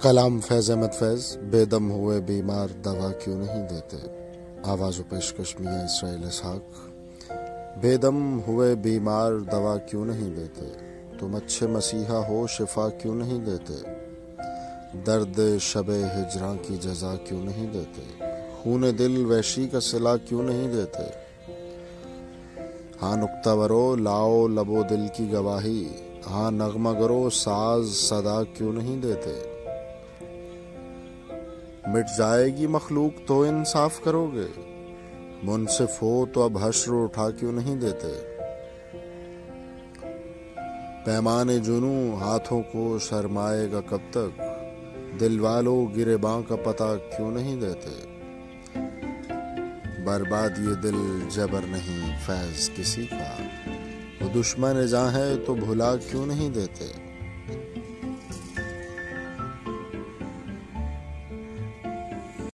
کلام فیض احمد فیض۔ بے دم ہوئے بیمار دوا کیوں نہیں دیتے؟ آواز و پیشکش میاں اسرائیل اسحاق۔ بے دم ہوئے بیمار دوا کیوں نہیں دیتے؟ تم اچھے مسیحا ہو شفا کیوں نہیں دیتے؟ درد شب ہجراں کی جزا کیوں نہیں دیتے؟ خون دل وحشی کا صلہ کیوں نہیں دیتے؟ ہاں نکتہ برو لاؤ لب و دل کی گواہی، ہاں نغمہ گرو ساز صدا کیوں نہیں دیتے؟ مٹ جائے گی مخلوق تو انصاف کرو گے، منصف ہو تو اب حشر اٹھا کیوں نہیں دیتے؟ پیمان جنوں ہاتھوں کو شرمائے گا کب تک، دل والو گریباں کا پتہ کیوں نہیں دیتے؟ برباد یہ دل جبر نہیں فیض کسی کا، وہ دشمن جاں ہے تو بھلا کیوں نہیں دیتے؟